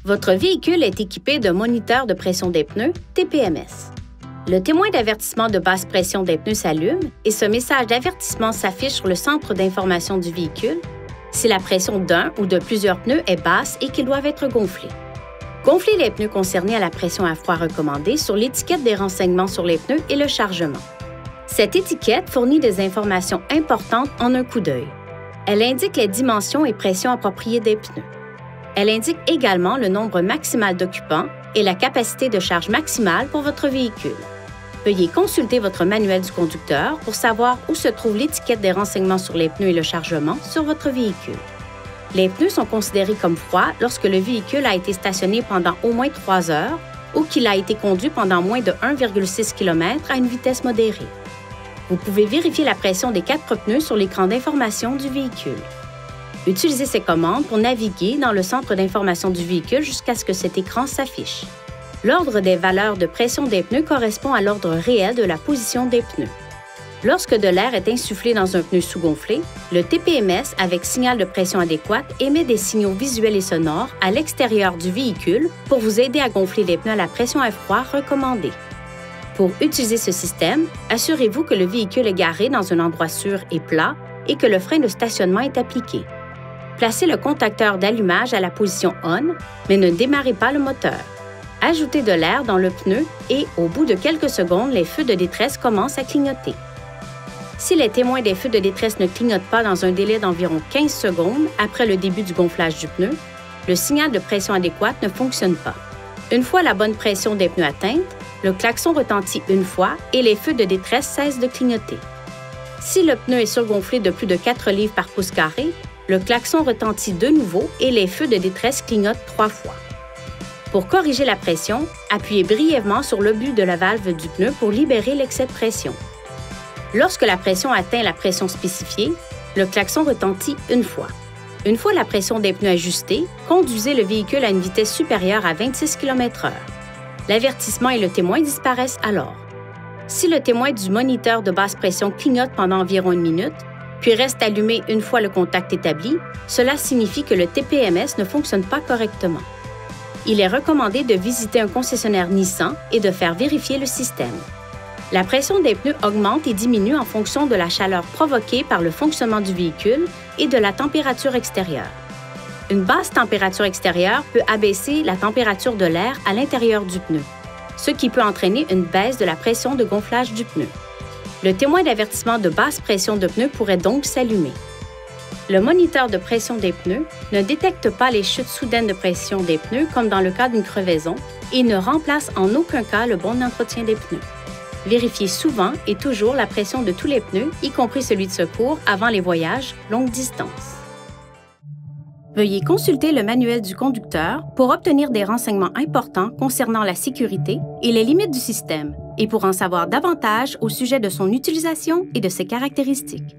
Votre véhicule est équipé d'un moniteur de pression des pneus, TPMS. Le témoin d'avertissement de basse pression des pneus s'allume et ce message d'avertissement s'affiche sur le centre d'information du véhicule si la pression d'un ou de plusieurs pneus est basse et qu'ils doivent être gonflés. Gonflez les pneus concernés à la pression à froid recommandée sur l'étiquette des renseignements sur les pneus et le chargement. Cette étiquette fournit des informations importantes en un coup d'œil. Elle indique les dimensions et pressions appropriées des pneus. Elle indique également le nombre maximal d'occupants et la capacité de charge maximale pour votre véhicule. Veuillez consulter votre manuel du conducteur pour savoir où se trouve l'étiquette des renseignements sur les pneus et le chargement sur votre véhicule. Les pneus sont considérés comme froids lorsque le véhicule a été stationné pendant au moins 3 heures ou qu'il a été conduit pendant moins de 1,6 km à une vitesse modérée. Vous pouvez vérifier la pression des 4 pneus sur l'écran d'information du véhicule. Utilisez ces commandes pour naviguer dans le centre d'information du véhicule jusqu'à ce que cet écran s'affiche. L'ordre des valeurs de pression des pneus correspond à l'ordre réel de la position des pneus. Lorsque de l'air est insufflé dans un pneu sous-gonflé, le TPMS, avec signal de pression adéquat, émet des signaux visuels et sonores à l'extérieur du véhicule pour vous aider à gonfler les pneus à la pression à froid recommandée. Pour utiliser ce système, assurez-vous que le véhicule est garé dans un endroit sûr et plat et que le frein de stationnement est appliqué. Placez le contacteur d'allumage à la position ON, mais ne démarrez pas le moteur. Ajoutez de l'air dans le pneu et, au bout de quelques secondes, les feux de détresse commencent à clignoter. Si les témoins des feux de détresse ne clignotent pas dans un délai d'environ 15 secondes après le début du gonflage du pneu, le signal de pression adéquate ne fonctionne pas. Une fois la bonne pression des pneus atteinte, le klaxon retentit une fois et les feux de détresse cessent de clignoter. Si le pneu est surgonflé de plus de 4 livres par pouce carré, le klaxon retentit de nouveau et les feux de détresse clignotent 3 fois. Pour corriger la pression, appuyez brièvement sur le but de la valve du pneu pour libérer l'excès de pression. Lorsque la pression atteint la pression spécifiée, le klaxon retentit une fois. Une fois la pression des pneus ajustée, conduisez le véhicule à une vitesse supérieure à 26 km/h. L'avertissement et le témoin disparaissent alors. Si le témoin du moniteur de basse pression clignote pendant environ 1 minute, puis reste allumé une fois le contact établi, cela signifie que le TPMS ne fonctionne pas correctement. Il est recommandé de visiter un concessionnaire Nissan et de faire vérifier le système. La pression des pneus augmente et diminue en fonction de la chaleur provoquée par le fonctionnement du véhicule et de la température extérieure. Une basse température extérieure peut abaisser la température de l'air à l'intérieur du pneu, ce qui peut entraîner une baisse de la pression de gonflage du pneu. Le témoin d'avertissement de basse pression de pneu pourrait donc s'allumer. Le moniteur de pression des pneus ne détecte pas les chutes soudaines de pression des pneus comme dans le cas d'une crevaison et ne remplace en aucun cas le bon entretien des pneus. Vérifiez souvent et toujours la pression de tous les pneus, y compris celui de secours, avant les voyages longue distance. Veuillez consulter le manuel du conducteur pour obtenir des renseignements importants concernant la sécurité et les limites du système et pour en savoir davantage au sujet de son utilisation et de ses caractéristiques.